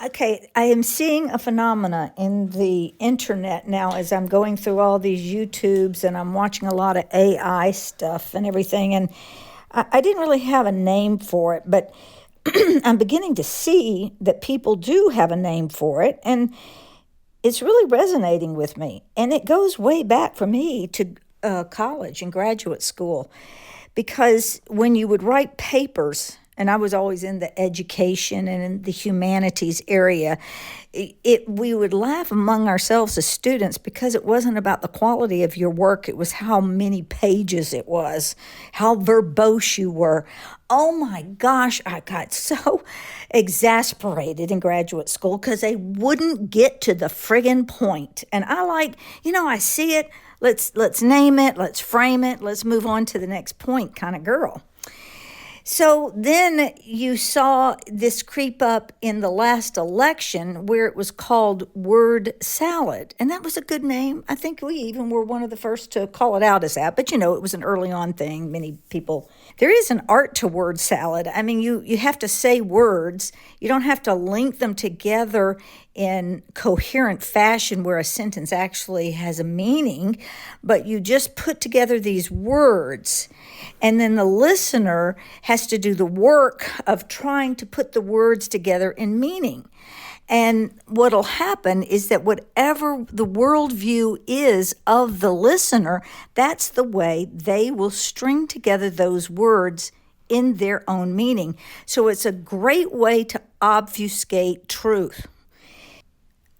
Okay, I am seeing a phenomena in the internet now as I'm going through all these YouTubes and I'm watching a lot of AI stuff and everything. And I didn't really have a name for it, but I'm beginning to see that people do have a name for it. And it's really resonating with me. And it goes way back for me to college and graduate school. Because when you would write papers, and I was always in the education and in the humanities area, we would laugh among ourselves as students because it wasn't about the quality of your work, it was how many pages it was, how verbose you were. Oh my gosh, I got so exasperated in graduate school because they wouldn't get to the friggin' point. And I see it, let's name it, let's frame it, let's move on to the next point kind of girl. So then you saw this creep up in the last election where it was called word salad. And that was a good name. I think we even were one of the first to call it out as that. But, it was an early on thing. Many people, there is an art to word salad. I mean, you have to say words. You don't have to link them together in coherent fashion where a sentence actually has a meaning, but you just put together these words, and then the listener has to do the work of trying to put the words together in meaning. And what'll happen is that whatever the worldview is of the listener, that's the way they will string together those words in their own meaning. So it's a great way to obfuscate truth.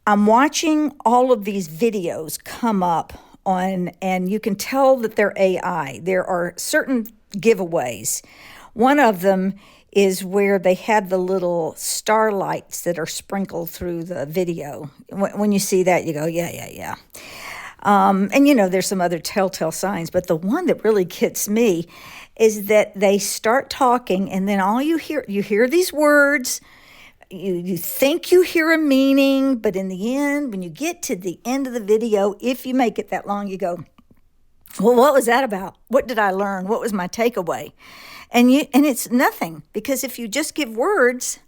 I'm watching all of these videos come up and you can tell that they're AI. There are certain giveaways. One of them is where they have the little starlights that are sprinkled through the video. When you see that, you go, yeah. There's some other telltale signs, but the one that really gets me is that they start talking and then all you hear these words. You think you hear a meaning, but in the end, when you get to the end of the video, if you make it that long, you go, well, what was that about? What did I learn? What was my takeaway? And it's nothing, because if you just give words,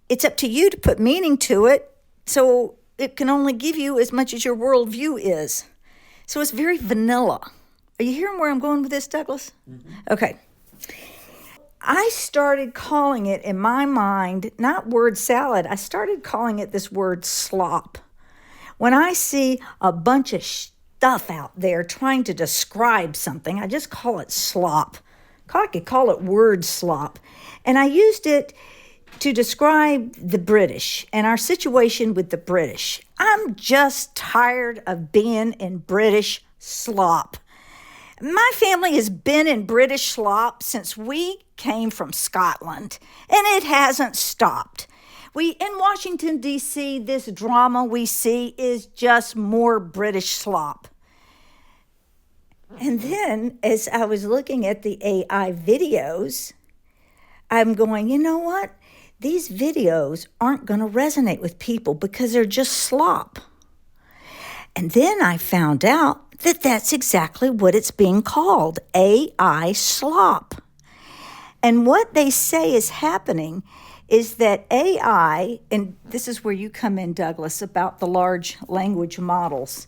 it's up to you to put meaning to it. So it can only give you as much as your worldview is. So it's very vanilla. Are you hearing where I'm going with this, Douglas? Mm-hmm. Okay. I started calling it, in my mind, not word salad, I started calling it this word slop. When I see a bunch of stuff out there trying to describe something, I just call it slop. I could call it word slop. And I used it to describe the British and our situation with the British. I'm just tired of being in British slop. My family has been in British slop since we came from Scotland, and it hasn't stopped. In Washington, D.C., this drama we see is just more British slop. And then, as I was looking at the AI videos, I'm going, you know what? These videos aren't going to resonate with people because they're just slop. And then I found out that that's exactly what it's being called, AI slop. And what they say is happening is that AI, and this is where you come in, Douglas, about the large language models.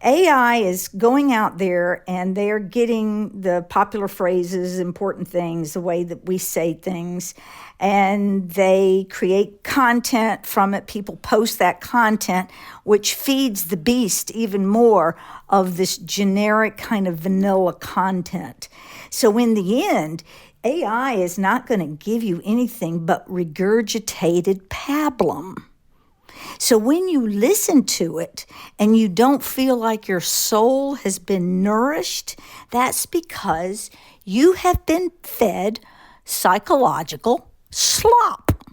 AI is going out there and they're getting the popular phrases, important things, the way that we say things, and they create content from it. People post that content, which feeds the beast even more of this generic kind of vanilla content. So in the end, AI is not going to give you anything but regurgitated pablum. So when you listen to it and you don't feel like your soul has been nourished, that's because you have been fed psychological slop.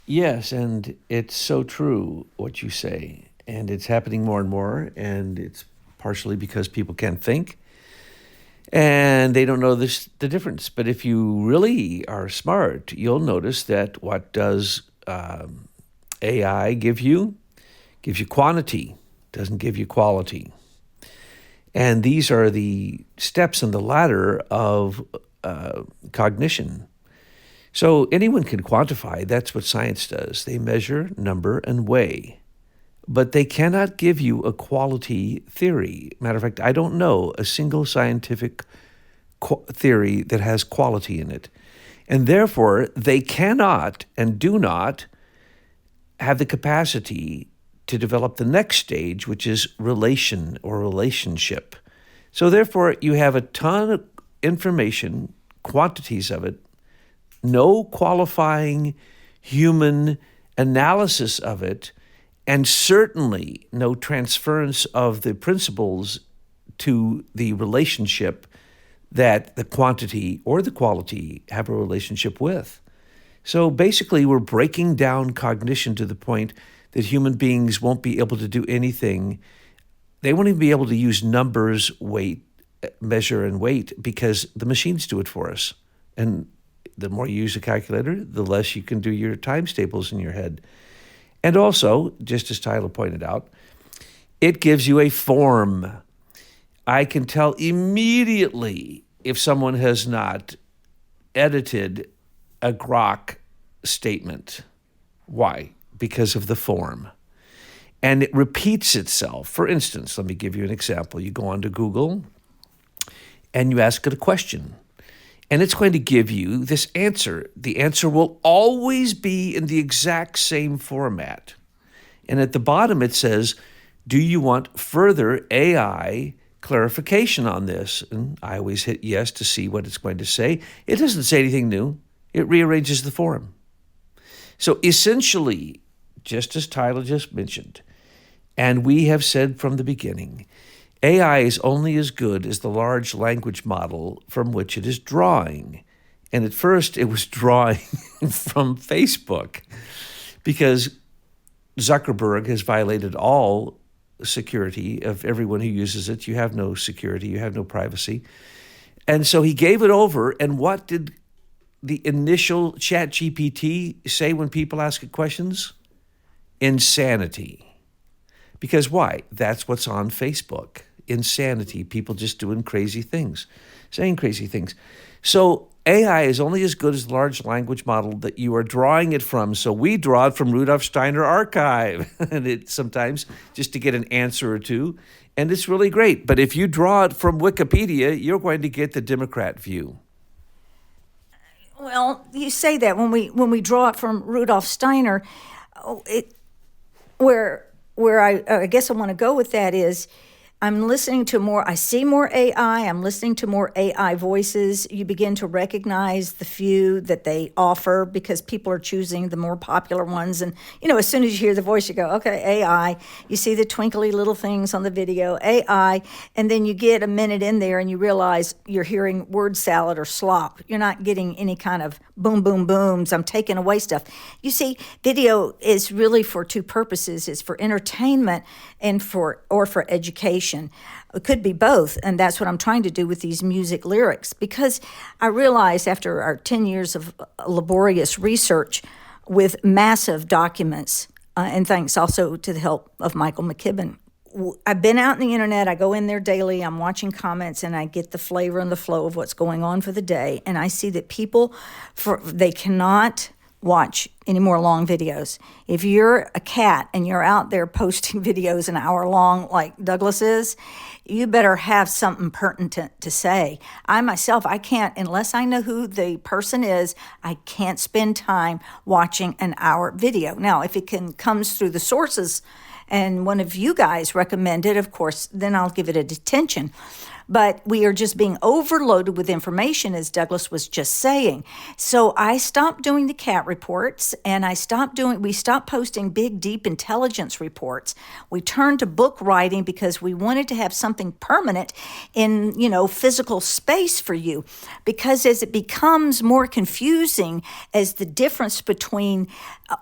Yes, and it's so true what you say. And it's happening more and more, and it's partially because people can't think and they don't know the difference. But if you really are smart, you'll notice that what does AI give you? Gives you quantity, doesn't give you quality. And these are the steps in the ladder of cognition. So anyone can quantify. That's what science does. They measure, number, and weigh. But they cannot give you a quality theory. Matter of fact, I don't know a single scientific theory that has quality in it. And therefore, they cannot and do not have the capacity to develop the next stage, which is relation or relationship. So therefore, you have a ton of information, quantities of it, no qualifying human analysis of it, and certainly no transference of the principles to the relationship that the quantity or the quality have a relationship with. So basically, we're breaking down cognition to the point that human beings won't be able to do anything. They won't even be able to use numbers, weight, measure, and weight because the machines do it for us. And the more you use a calculator, the less you can do your times tables in your head. And also, just as Tyler pointed out, it gives you a form. I can tell immediately if someone has not edited a grok statement. Why? Because of the form. And it repeats itself. For instance, let me give you an example. You go onto Google and you ask it a question, and it's going to give you this answer. The answer will always be in the exact same format. And at the bottom it says, do you want further AI clarification on this? And I always hit yes to see what it's going to say. It doesn't say anything new. It rearranges the form. So essentially, just as Tyler just mentioned, and we have said from the beginning, AI is only as good as the large language model from which it is drawing. And at first, it was drawing from Facebook because Zuckerberg has violated all security of everyone who uses it. You have no security. You have no privacy. And so he gave it over. And what did the initial ChatGPT say when people ask it questions? Insanity. Because why? That's what's on Facebook. Insanity. People just doing crazy things, saying crazy things. So AI is only as good as the large language model that you are drawing it from. So we draw it from Rudolf Steiner Archive, and it sometimes just to get an answer or two, and it's really great. But if you draw it from Wikipedia, you're going to get the Democrat view. Well, you say that when we draw it from Rudolf Steiner, where I guess I want to go with that is I'm listening to more, I see more AI, I'm listening to more AI voices. You begin to recognize the few that they offer because people are choosing the more popular ones. And, as soon as you hear the voice, you go, okay, AI. You see the twinkly little things on the video, AI. And then you get a minute in there and you realize you're hearing word salad or slop. You're not getting any kind of boom, boom, booms. I'm taking away stuff. You see, video is really for two purposes. It's for entertainment and for education. It could be both, and that's what I'm trying to do with these music lyrics, because I realized after our 10 years of laborious research with massive documents, and thanks also to the help of Michael McKibben, I've been out on the internet, I go in there daily, I'm watching comments, and I get the flavor and the flow of what's going on for the day, and I see that people, they cannot watch any more long videos. If you're a cat and you're out there posting videos an hour long like Douglas is, you better have something pertinent to say. I myself, I can't, unless I know who the person is, I can't spend time watching an hour video. Now, if it comes through the sources and one of you guys recommended, of course, then I'll give it a attention. But we are just being overloaded with information, as Douglas was just saying. So I stopped doing the cat reports, and we stopped posting big, deep intelligence reports. We turned to book writing because we wanted to have something permanent in, physical space for you. Because as it becomes more confusing, as the difference between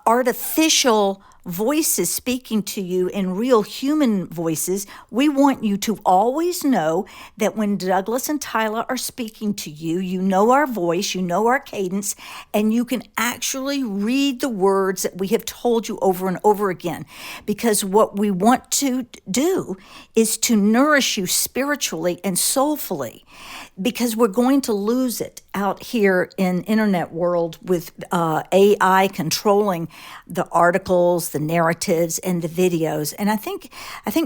artificial voices speaking to you in real human voices, we want you to always know that when Douglas and Tyler are speaking to you, you know our voice, you know our cadence, and you can actually read the words that we have told you over and over again. Because what we want to do is to nourish you spiritually and soulfully, because we're going to lose it out here in internet world with AI controlling the articles, the narratives, and the videos. And I think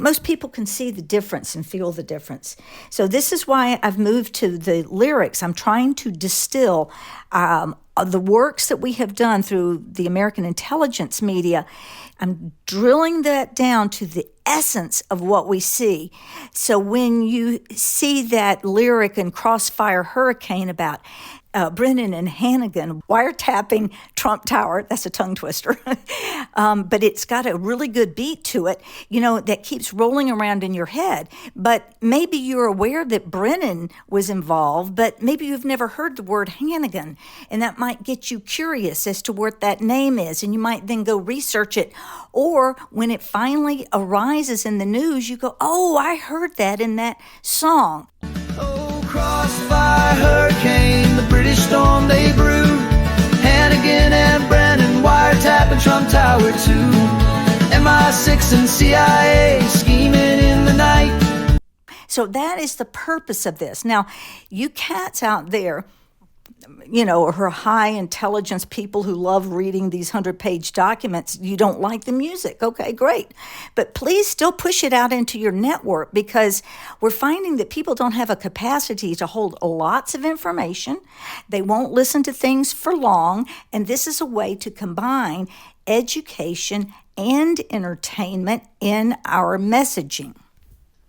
most people can see the difference and feel the difference. So this is why I've moved to the lyrics. I'm trying to distill the works that we have done through the American intelligence media. I'm drilling that down to the essence of what we see. So when you see that lyric in Crossfire Hurricane about Brennan and Hannigan wiretapping Trump Tower, that's a tongue twister, but it's got a really good beat to it, that keeps rolling around in your head. But maybe you're aware that Brennan was involved, but maybe you've never heard the word Hannigan, and that might get you curious as to what that name is, and you might then go research it. Or when it finally arises in the news, you go, oh, I heard that in that song. Oh, crossfire hurricane, the British storm they brew. Hannigan and Brennan wiretapping Trump Tower 2. MI6 and CIA scheming in the night. So that is the purpose of this. Now, you cats out there, her high intelligence people who love reading these 100-page documents, you don't like the music. Okay, great. But please still push it out into your network, because we're finding that people don't have a capacity to hold lots of information. They won't listen to things for long. And this is a way to combine education and entertainment in our messaging.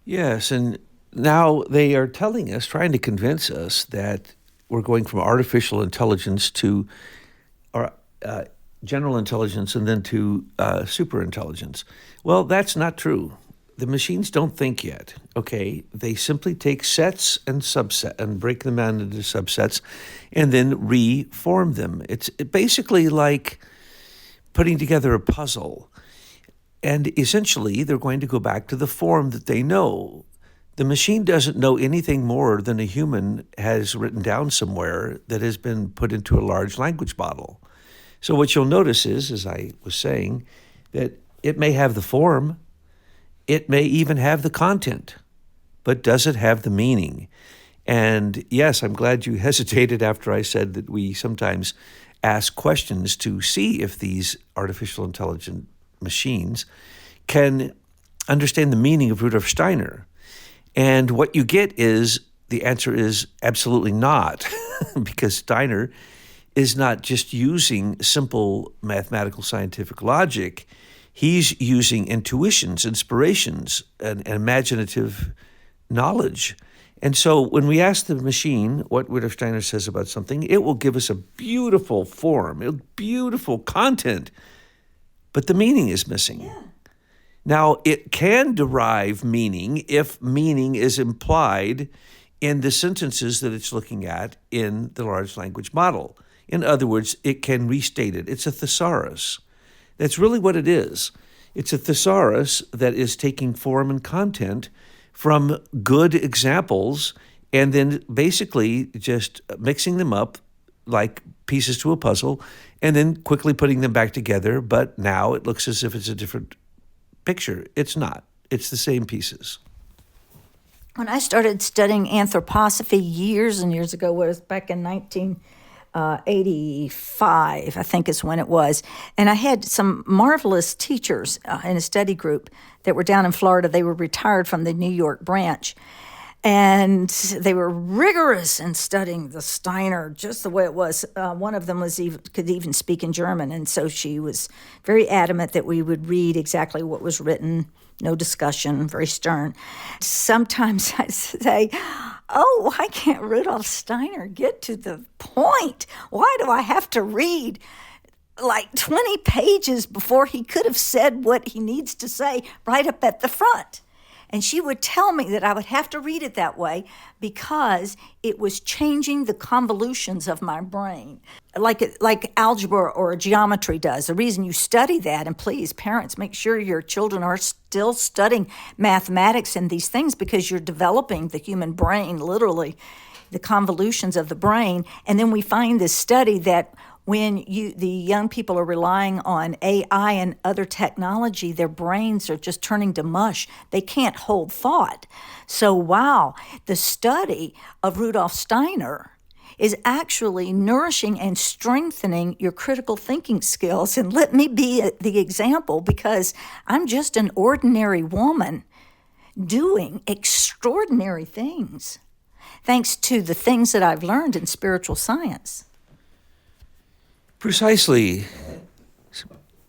Yes, and now they are telling us, trying to convince us that we're going from artificial intelligence to general intelligence and then to super intelligence. Well, that's not true. The machines don't think yet, okay? They simply take sets and subset and break them down into subsets and then reform them. It's basically like putting together a puzzle. And essentially, they're going to go back to the form that they know. The machine doesn't know anything more than a human has written down somewhere that has been put into a large language model. So what you'll notice is, as I was saying, that it may have the form, it may even have the content, but does it have the meaning? And yes, I'm glad you hesitated after I said that we sometimes ask questions to see if these artificial intelligent machines can understand the meaning of Rudolf Steiner. And what you get is, the answer is absolutely not, because Steiner is not just using simple mathematical scientific logic. He's using intuitions, inspirations, and imaginative knowledge. And so when we ask the machine what Rudolf Steiner says about something, it will give us a beautiful form, a beautiful content, but the meaning is missing. Yeah. Now, it can derive meaning if meaning is implied in the sentences that it's looking at in the large language model. In other words, it can restate it. It's a thesaurus. That's really what it is. It's a thesaurus that is taking form and content from good examples and then basically just mixing them up like pieces to a puzzle and then quickly putting them back together. But now it looks as if it's a different picture. It's not. It's the same pieces. When I started studying anthroposophy years and years ago, was back in 1985, I think is when it was, and I had some marvelous teachers in a study group that were down in Florida. They were retired from the New York branch, and they were rigorous in studying the Steiner just the way it was. One of them could even speak in German, and so she was very adamant that we would read exactly what was written, no discussion, very stern. Sometimes I say, oh, why can't Rudolf Steiner get to the point? Why do I have to read like 20 pages before he could have said what he needs to say right up at the front? And she would tell me that I would have to read it that way because it was changing the convolutions of my brain, like algebra or geometry does. The reason you study that, and please, parents, make sure your children are still studying mathematics and these things, because you're developing the human brain, literally, the convolutions of the brain. And then we find this study that when the young people are relying on AI and other technology, their brains are just turning to mush. They can't hold thought. So, wow, the study of Rudolf Steiner is actually nourishing and strengthening your critical thinking skills. And let me be the example, because I'm just an ordinary woman doing extraordinary things, thanks to the things that I've learned in spiritual science. Precisely.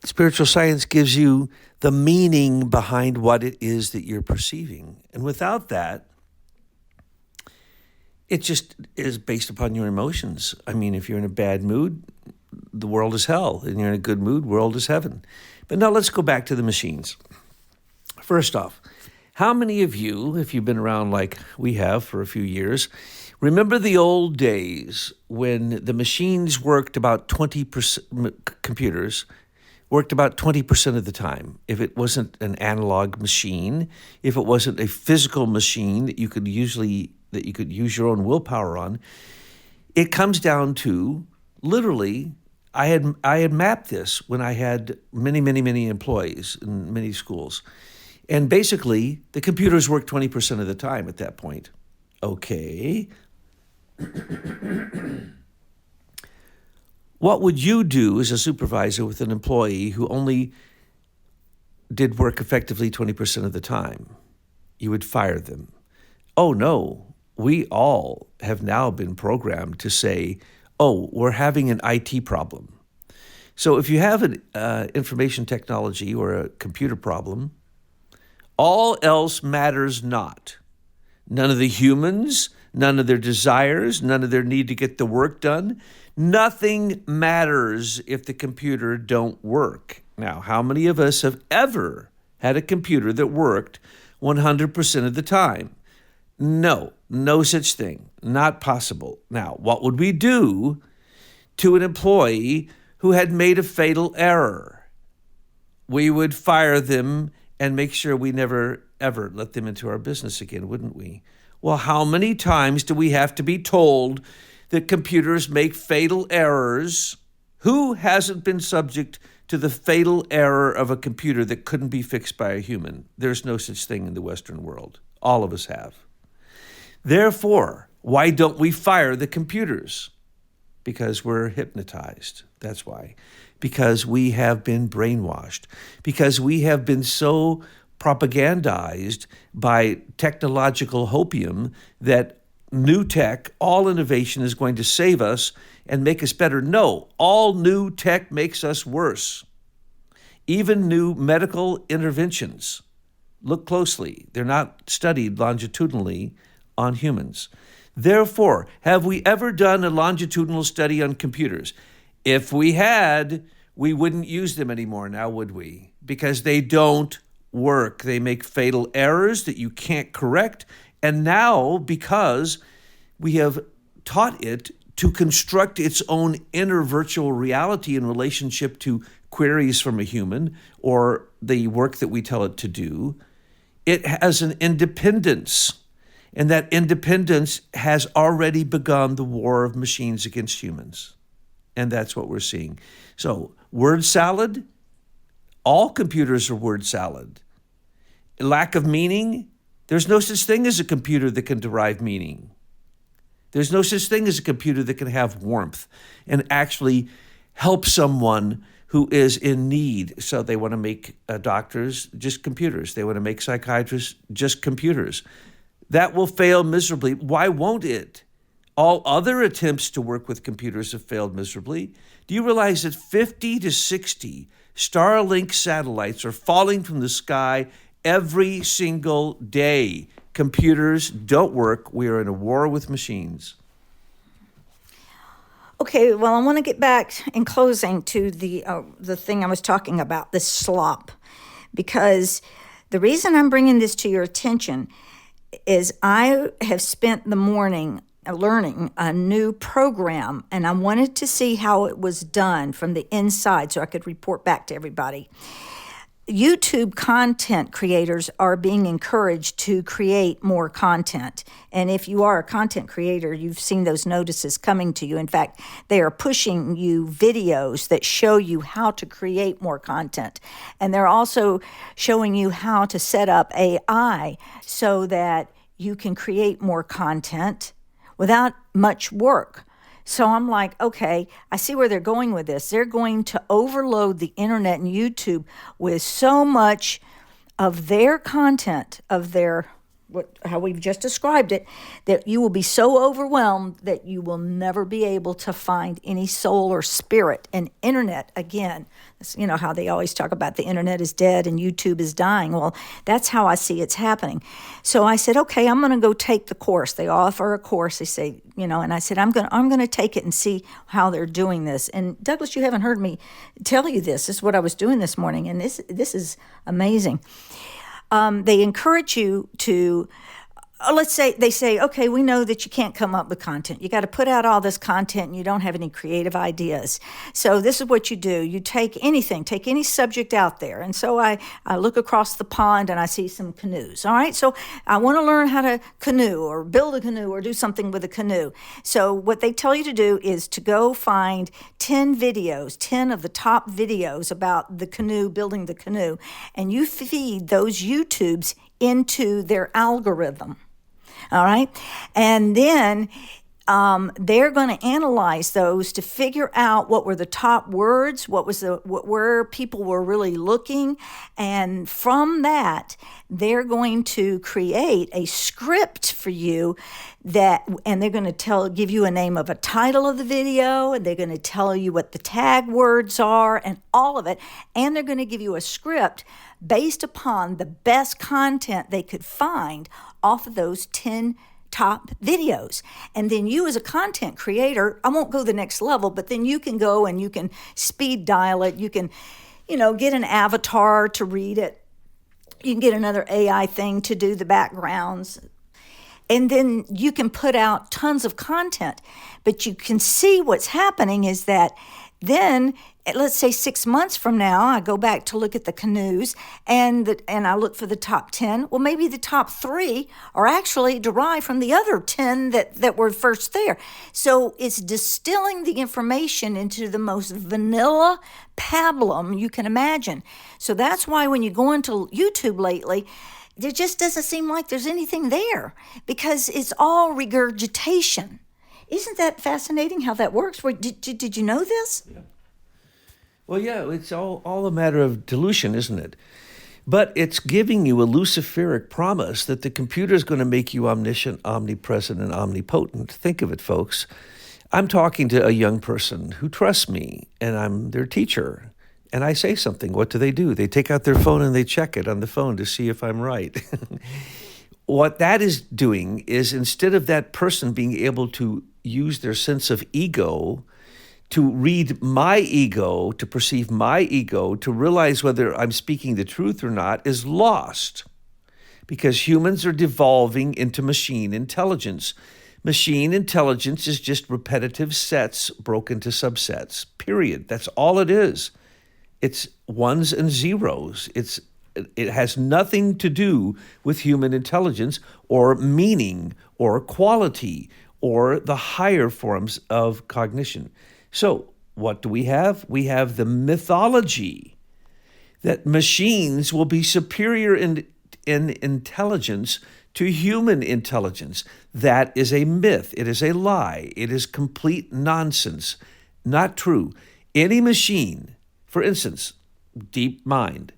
Spiritual science gives you the meaning behind what it is that you're perceiving. And without that, it just is based upon your emotions. I mean, if you're in a bad mood, the world is hell. And you're in a good mood, world is heaven. But now let's go back to the machines. First off, how many of you, if you've been around like we have for a few years, remember the old days when the machines worked about 20%, computers worked about 20% of the time? If it wasn't an analog machine, if it wasn't a physical machine that you could use your own willpower on, it comes down to literally, I had mapped this when I had many employees in many schools. And basically, the computers work 20% of the time at that point. Okay. What would you do as a supervisor with an employee who only did work effectively 20% of the time? You would fire them. Oh, no. We all have now been programmed to say, oh, we're having an IT problem. So if you have an information technology or a computer problem, all else matters not. None of the humans, none of their desires, none of their need to get the work done. Nothing matters if the computer don't work. Now, how many of us have ever had a computer that worked 100% of the time? No such thing. Not possible. Now, what would we do to an employee who had made a fatal error? We would fire them and make sure we never, ever let them into our business again, wouldn't we? Well, how many times do we have to be told that computers make fatal errors? Who hasn't been subject to the fatal error of a computer that couldn't be fixed by a human? There's no such thing in the Western world. All of us have. Therefore, why don't we fire the computers? Because we're hypnotized. That's why. Because we have been brainwashed. Because we have been so propagandized by technological hopium that new tech, all innovation is going to save us and make us better. No, all new tech makes us worse. Even new medical interventions. Look closely. They're not studied longitudinally on humans. Therefore, have we ever done a longitudinal study on computers? If we had, we wouldn't use them anymore now, would we? Because they don't work. They make fatal errors that you can't correct. And now, because we have taught it to construct its own inner virtual reality in relationship to queries from a human or the work that we tell it to do, it has an independence. And that independence has already begun the war of machines against humans. And that's what we're seeing. So, word salad, all computers are word salad. Lack of meaning, there's no such thing as a computer that can derive meaning. There's no such thing as a computer that can have warmth and actually help someone who is in need. So they want to make doctors just computers. They want to make psychiatrists just computers. That will fail miserably. Why won't it? All other attempts to work with computers have failed miserably. Do you realize that 50 to 60 Starlink satellites are falling from the sky every single day? Computers don't work. We are in a war with machines. Okay, well, I want to get back in closing to the thing I was talking about, the slop, because The reason I'm bringing this to your attention is I have spent the morning learning a new program, and I wanted to see how it was done from the inside so I could report back to everybody. YouTube content creators are being encouraged to create more content. And if you are a content creator, you've seen those notices coming to you. In fact, they are pushing you videos that show you how to create more content. And they're also showing you how to set up AI so that you can create more content without much work. So I'm like, okay, I see where they're going with this. They're going to overload the internet and YouTube with so much of their content, of their how we've just described it, that you will be so overwhelmed that you will never be able to find any soul or spirit in internet again. You know how they always talk about the internet is dead and YouTube is dying. Well, that's how I see it's happening. So I said, okay, I'm going to go take the course. They offer a course. They say, and I said, I'm going to take it and see how they're doing this. And Douglas, you haven't heard me tell you this. This is what I was doing this morning, and this is amazing. They encourage you to, let's say, they say, okay, we know that you can't come up with content. You got to put out all this content and you don't have any creative ideas. So this is what you do. You take any subject out there. And so I look across the pond and I see some canoes. All right. So I want to learn how to canoe or build a canoe or do something with a canoe. So what they tell you to do is to go find 10 of the top videos about the canoe, building the canoe, and you feed those YouTubes into their algorithm. All right. And then they're going to analyze those to figure out what were the top words, where people were really looking. And from that, they're going to create a script for you and they're going to give you a name of a title of the video, and they're going to tell you what the tag words are and all of it. And they're going to give you a script based upon the best content they could find off of those 10 top videos. And then you as a content creator, I won't go the next level, but then you can go and you can speed dial it. You can, get an avatar to read it. You can get another AI thing to do the backgrounds. And then you can put out tons of content. But you can see what's happening is that then, let's say 6 months from now, I go back to look at the canoes and I look for the top 10. Well, maybe the top 3 are actually derived from the other 10 that were first there. So it's distilling the information into the most vanilla pablum you can imagine. So that's why when you go into YouTube lately, there just doesn't seem like there's anything there because it's all regurgitation. Isn't that fascinating how that works? Did you know this? Yeah. Well, yeah, it's all a matter of dilution, isn't it? But it's giving you a luciferic promise that the computer is going to make you omniscient, omnipresent, and omnipotent. Think of it, folks. I'm talking to a young person who trusts me, and I'm their teacher. And I say something. What do? They take out their phone and they check it on the phone to see if I'm right. What that is doing is instead of that person being able to use their sense of ego to read my ego, to perceive my ego, to realize whether I'm speaking the truth or not, is lost. Because humans are devolving into machine intelligence. Machine intelligence is just repetitive sets broken to subsets, period. That's all it is. It's ones and zeros. It has nothing to do with human intelligence or meaning or quality or the higher forms of cognition. So what do we have? We have the mythology that machines will be superior in intelligence to human intelligence. That is a myth. It is a lie. It is complete nonsense. Not true. Any machine, for instance, DeepMind,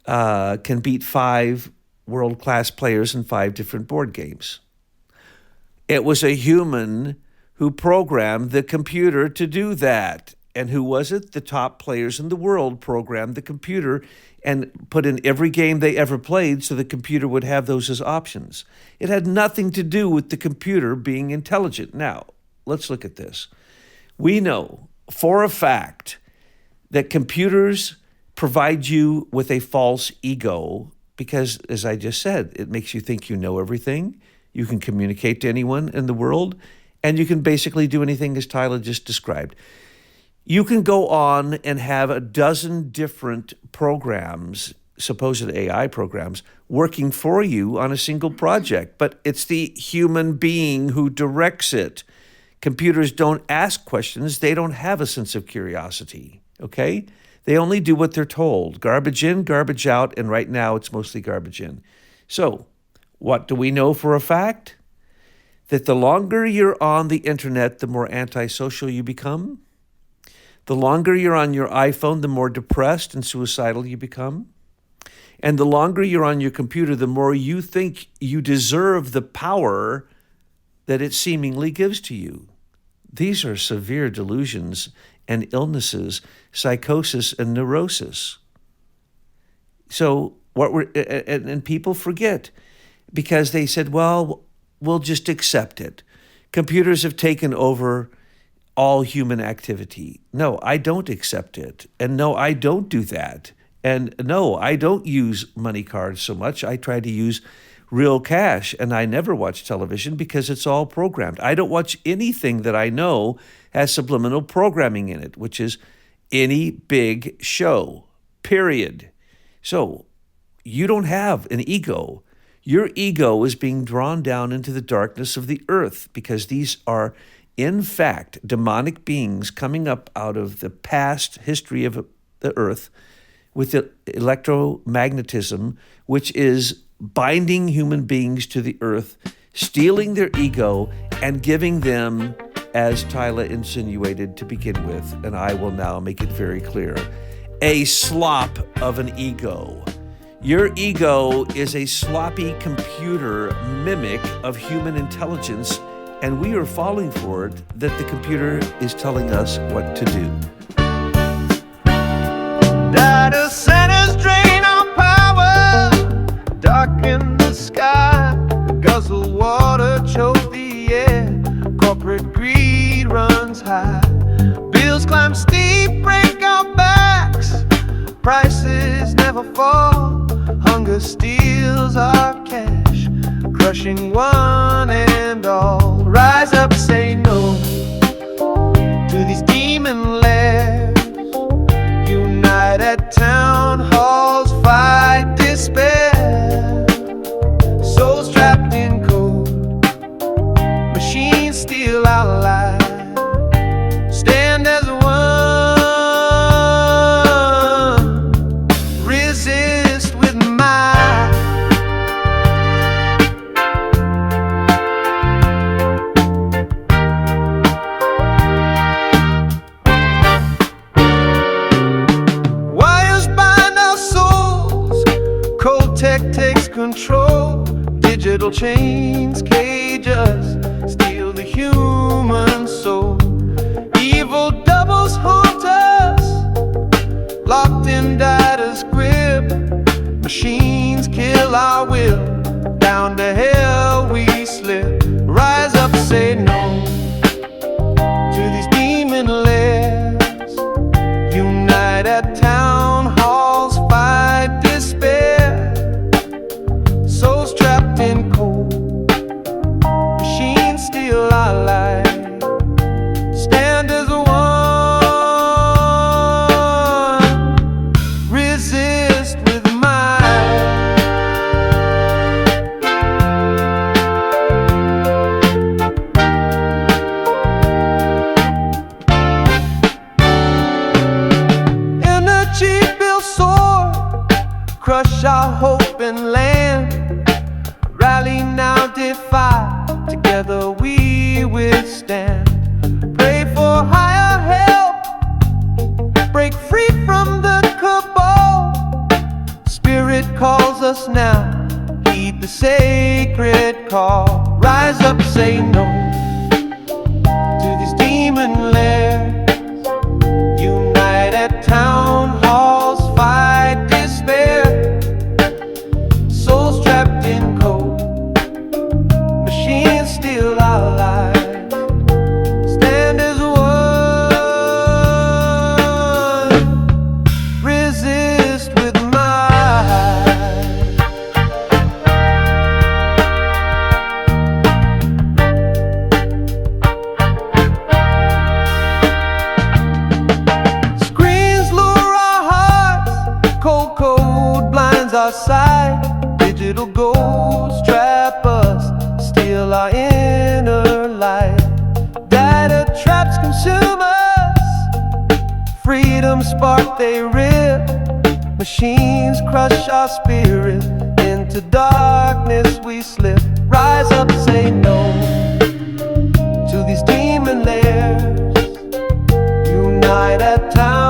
can beat 5 world-class players in 5 different board games. It was a human who programmed the computer to do that. And who was it? The top players in the world programmed the computer and put in every game they ever played so the computer would have those as options. It had nothing to do with the computer being intelligent. Now, let's look at this. We know for a fact that computers provide you with a false ego because, as I just said, it makes you think you know everything. You can communicate to anyone in the world, and you can basically do anything as Tyler just described. You can go on and have a dozen different programs, supposed AI programs, working for you on a single project, but it's the human being who directs it. Computers don't ask questions. They don't have a sense of curiosity, okay? They only do what they're told. Garbage in, garbage out, and right now it's mostly garbage in. So, what do we know for a fact? That the longer you're on the internet, the more antisocial you become. The longer you're on your iPhone, the more depressed and suicidal you become. And the longer you're on your computer, the more you think you deserve the power that it seemingly gives to you. These are severe delusions and illnesses, psychosis and neurosis. So and people forget because they said, well, we'll just accept it. Computers have taken over all human activity. No, I don't accept it. And no, I don't do that. And no, I don't use money cards so much. I try to use real cash, and I never watch television because it's all programmed. I don't watch anything that I know has subliminal programming in it, which is any big show, period. So you don't have an ego. Your ego is being drawn down into the darkness of the earth because these are, in fact, demonic beings coming up out of the past history of the earth with the electromagnetism, which is binding human beings to the earth, stealing their ego, and giving them, as Tyler insinuated to begin with, and I will now make it very clear, a slop of an ego. Your ego is a sloppy computer mimic of human intelligence, and we are falling for it that the computer is telling us what to do. Data centers drain our power, darken the sky, guzzle water, choke the air, corporate greed runs high, bills climb steep, break our backs, prices never fall, hunger steals our cash, crushing one and all. Rise up, say no to these demon lairs, unite at town halls, fight despair, souls trapped in code, machines steal our lives, stand as one, resist with might. Wires bind our souls, cold tech takes control, digital chains cage us, steal the human soul, evil doubles haunt us, locked in data's grip, machines kill our will, down to hell we slip. Rise up, say no to these demon lairs, unite at town halls, fight despair, souls trapped in cold, machines steal our lives, stand as one, resist with might. Energy bills soar, crush our hope and land, rally now, defy, together we withstand, pray for higher help, break free from the cabal, spirit calls us now, heed the sacred call. Rise up, say no to these demon lairs, unite at town halls, fight despair, souls trapped in cold, machines steal our lives, stand as one, resist with might. Cold code blinds our sight. Digital ghosts trap us, steal our inner light. Data traps consume us, freedom spark they rip. Machines crush our spirit, into darkness we slip. Rise up, say no to these demon lairs. Unite at town